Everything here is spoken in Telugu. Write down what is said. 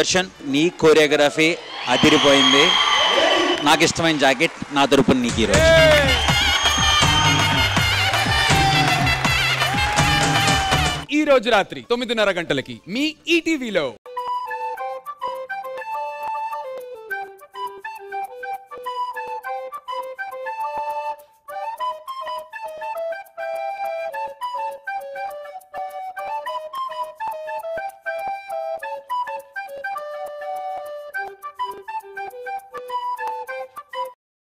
సుదర్శన్, నీ కోరియోగ్రఫీ అదిరిపోయింది. నాకు ఇష్టమైన జాకెట్ నా తరపున నీకు ఈరోజు. ఈ రోజు రాత్రి 9:30 గంటలకి మీ ఈటీవీలో.